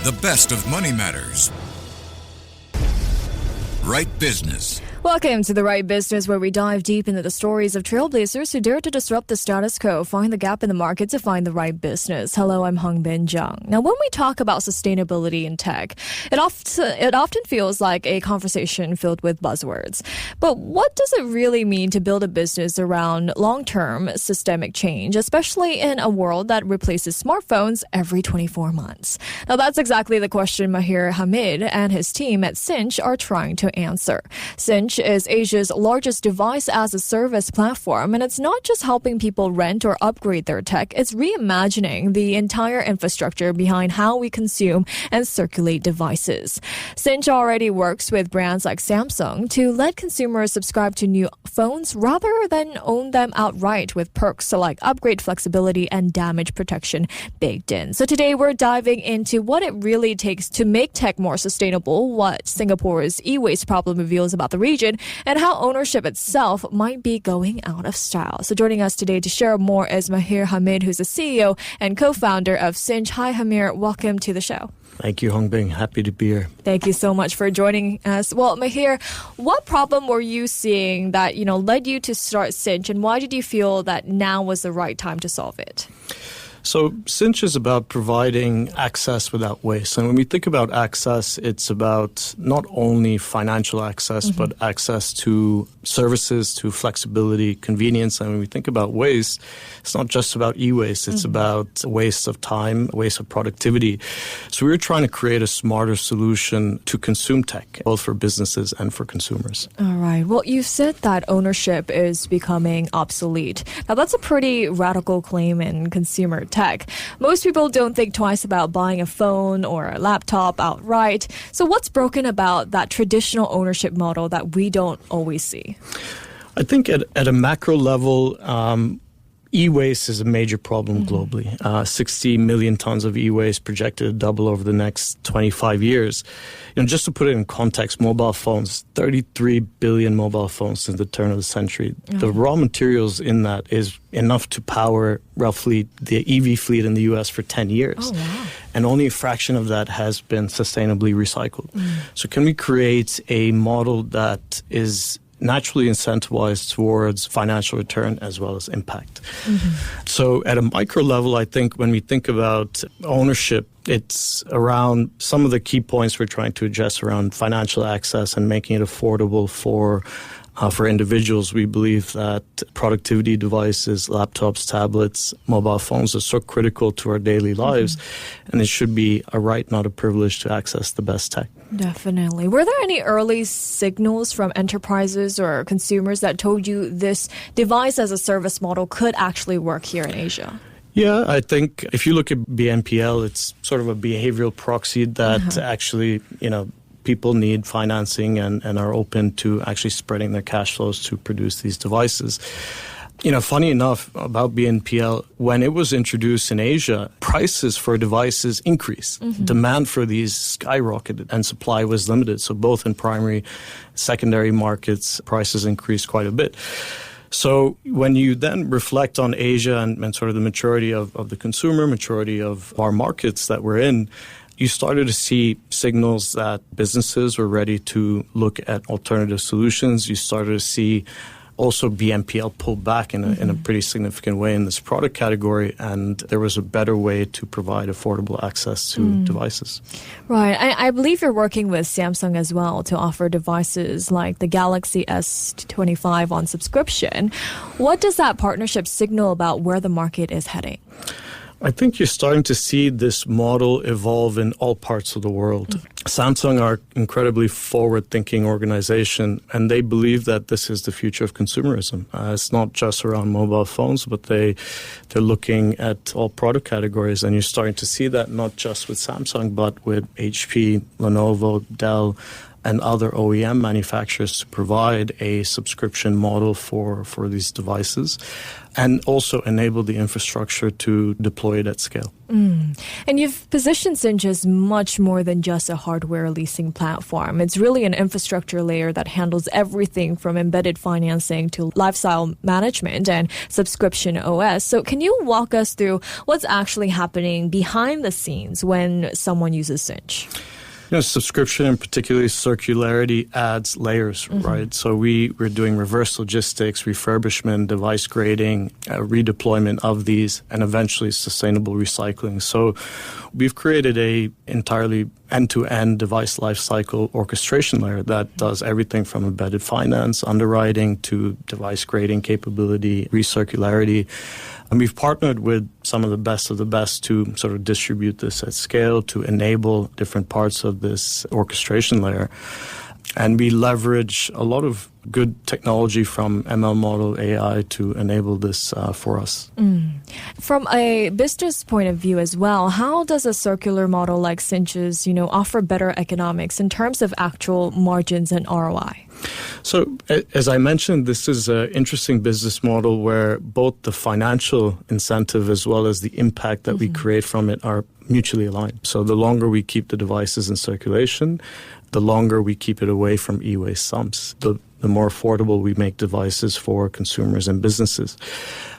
The best of Money Matters. Right Business. Welcome to The Right Business, where we dive deep into the stories of trailblazers who dare to disrupt the status quo, find the gap in the market to find the right business. Hello, I'm Hongbin Jeong. Now, when we talk about sustainability in tech, it often feels like a conversation filled with buzzwords. But what does it really mean to build a business around long-term systemic change, especially in a world that replaces smartphones every 24 months? Now, that's exactly the question Mahir Hamid and his team at Cinch are trying to answer. Cinch is Asia's largest device-as-a-service platform, and it's not just helping people rent or upgrade their tech, it's reimagining the entire infrastructure behind how we consume and circulate devices. Cinch already works with brands like Samsung to let consumers subscribe to new phones rather than own them outright, with perks like upgrade flexibility and damage protection baked in. So today we're diving into what it really takes to make tech more sustainable, what Singapore's e-waste problem reveals about the region, and how ownership itself might be going out of style. So joining us today to share more is Mahir Hamid, who's the CEO and co-founder of Cinch. Hi, Hamid. Welcome to the show. Thank you, Hongbin. Happy to be here. Thank you so much for joining us. Well, Mahir, what problem were you seeing that, led you to start Cinch, and why did you feel that now was the right time to solve it? So Cinch is about providing access without waste. And when we think about access, it's about not only financial access, but access to services, to flexibility, convenience. And when we think about waste, it's not just about e-waste. It's about waste of time, waste of productivity. So we're trying to create a smarter solution to consume tech, both for businesses and for consumers. All right. Well, you said that ownership is becoming obsolete. Now, that's a pretty radical claim in consumer tech. Most people don't think twice about buying a phone or a laptop outright. So what's broken about that traditional ownership model that we don't always see? I think at a macro level, e-waste is a major problem globally. 60 million tons of e-waste projected to double over the next 25 years. Just to put it in context, mobile phones, 33 billion mobile phones since the turn of the century. The raw materials in that is enough to power roughly the EV fleet in the US for 10 years. Oh, wow. And only a fraction of that has been sustainably recycled. So can we create a model that is naturally incentivized towards financial return as well as impact? So at a micro level, I think when we think about ownership, it's around some of the key points we're trying to address around financial access and making it affordable for individuals. We believe that productivity devices, laptops, tablets, mobile phones are so critical to our daily lives, and it should be a right, not a privilege, to access the best tech. Definitely. Were there any early signals from enterprises or consumers that told you this device as a service model could actually work here in Asia? Yeah, I think if you look at BNPL, it's sort of a behavioral proxy that actually, people need financing and are open to actually spreading their cash flows to produce these devices. Funny enough about BNPL, when it was introduced in Asia, prices for devices increased. Demand for these skyrocketed and supply was limited. So both in primary, secondary markets, prices increased quite a bit. So when you then reflect on Asia and sort of the maturity of the consumer, maturity of our markets that we're in, you started to see signals that businesses were ready to look at alternative solutions. You started to see also BNPL pull back in a pretty significant way in this product category, and there was a better way to provide affordable access to devices. Right. I believe you're working with Samsung as well to offer devices like the Galaxy S25 on subscription. What does that partnership signal about where the market is heading? I think you're starting to see this model evolve in all parts of the world. Samsung are incredibly forward-thinking organization, and they believe that this is the future of consumerism. It's not just around mobile phones, but they're looking at all product categories, and you're starting to see that not just with Samsung, but with HP, Lenovo, Dell, and other OEM manufacturers to provide a subscription model for these devices, and also enable the infrastructure to deploy it at scale. And you've positioned Cinch as much more than just a hardware leasing platform. It's really an infrastructure layer that handles everything from embedded financing to lifestyle management and subscription OS. So can you walk us through what's actually happening behind the scenes when someone uses Cinch? Subscription and particularly circularity adds layers, right? So we're doing reverse logistics, refurbishment, device grading, redeployment of these, and eventually sustainable recycling. So we've created a entirely end-to-end device lifecycle orchestration layer that does everything from embedded finance, underwriting, to device grading capability, recircularity. And we've partnered with some of the best to sort of distribute this at scale, to enable different parts of this orchestration layer. And we leverage a lot of good technology from ML model AI to enable this for us. From a business point of view as well, how does a circular model like Cinch's, offer better economics in terms of actual margins and ROI? So, as I mentioned, this is an interesting business model where both the financial incentive as well as the impact that we create from it are mutually aligned. So the longer we keep the devices in circulation, the longer we keep it away from e-waste sumps, the more affordable we make devices for consumers and businesses.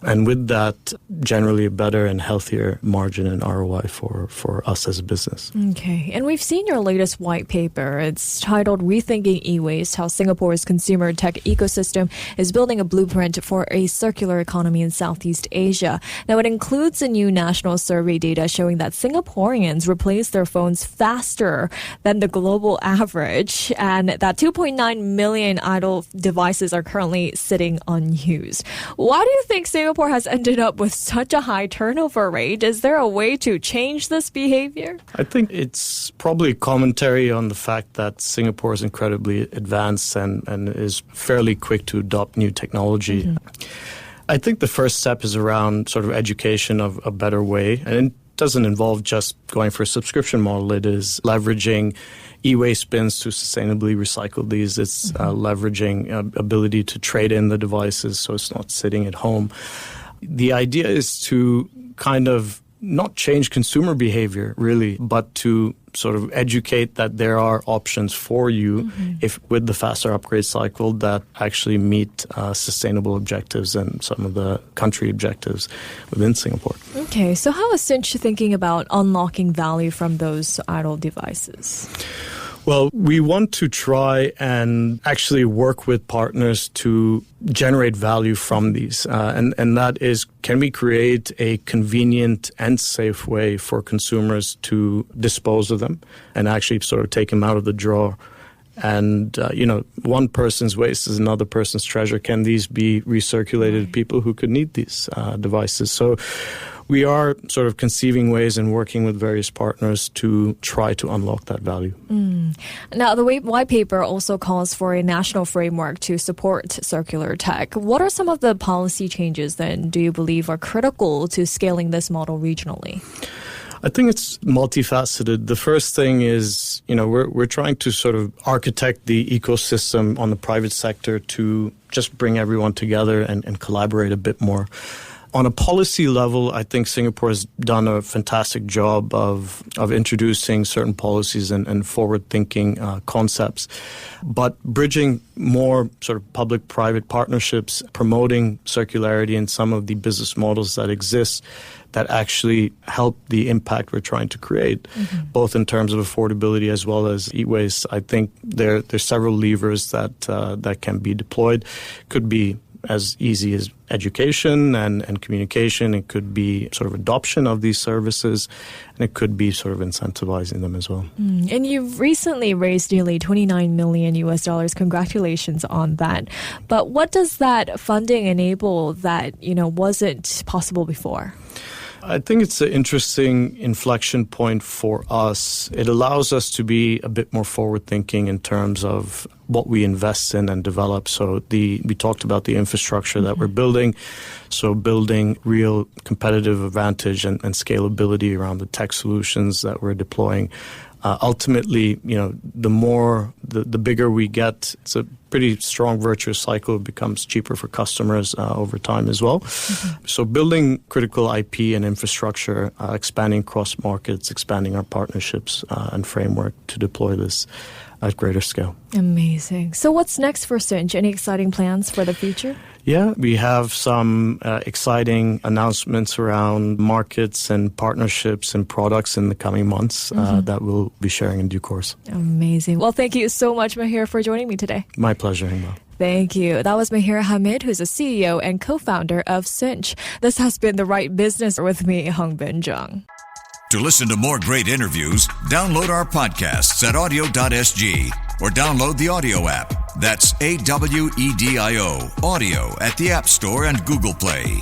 And with that, generally a better and healthier margin and ROI for us as a business. Okay. And we've seen your latest white paper. It's titled Rethinking E-Waste, How Singapore's Consumer Tech Ecosystem is Building a Blueprint for a Circular Economy in Southeast Asia. Now, it includes a new national survey data showing that Singaporeans replace their phones faster than the global average, and that 2.9 million idle devices are currently sitting unused. Why do you think Singapore has ended up with such a high turnover rate? Is there a way to change this behavior? I think it's probably commentary on the fact that Singapore is incredibly advanced and is fairly quick to adopt new technology. I think the first step is around sort of education of a better way. And it doesn't involve just going for a subscription model. It is leveraging e-waste bins to sustainably recycle these. It's leveraging ability to trade in the devices so it's not sitting at home. The idea is to kind of not change consumer behavior, really, but to sort of educate that there are options for you if with the faster upgrade cycle that actually meet sustainable objectives and some of the country objectives within Singapore. Okay, so how is Cinch thinking about unlocking value from those idle devices? Well, we want to try and actually work with partners to generate value from these. And that is, can we create a convenient and safe way for consumers to dispose of them and actually sort of take them out of the drawer? And, one person's waste is another person's treasure. Can these be recirculated to people who could need these devices? So we are sort of conceiving ways and working with various partners to try to unlock that value. Now, the white paper also calls for a national framework to support circular tech. What are some of the policy changes, then, do you believe are critical to scaling this model regionally? I think it's multifaceted. The first thing is, we're trying to sort of architect the ecosystem on the private sector to just bring everyone together and collaborate a bit more. On a policy level, I think Singapore has done a fantastic job of introducing certain policies and forward-thinking concepts. But bridging more sort of public-private partnerships, promoting circularity in some of the business models that exist that actually help the impact we're trying to create, both in terms of affordability as well as e-waste. I think there's several levers that can be deployed. Could be as easy as education and communication. It could be sort of adoption of these services, and it could be sort of incentivizing them as well. And you've recently raised nearly $29 million US. Congratulations on that. But what does that funding enable that, wasn't possible before? I think it's an interesting inflection point for us. It allows us to be a bit more forward-thinking in terms of what we invest in and develop. So we talked about the infrastructure that we're building. So building real competitive advantage and scalability around the tech solutions that we're deploying. ultimately, the bigger we get, it's a pretty strong virtuous cycle. It becomes cheaper for customers over time as well. Mm-hmm. So building critical IP and infrastructure, expanding across markets, expanding our partnerships and framework to deploy this at greater scale. Amazing. So what's next for Cinch? Any exciting plans for the future? Yeah, we have some exciting announcements around markets and partnerships and products in the coming months that we'll be sharing in due course. Amazing. Well, thank you so much, Mahir, for joining me today. My pleasure, Hingma. Thank you. That was Mahir Hamid, who's the CEO and co-founder of Cinch. This has been The Right Business with me, Hongbin Jeong. To listen to more great interviews, download our podcasts at audio.sg or download the audio app. That's AWEDIO, audio at the App Store and Google Play.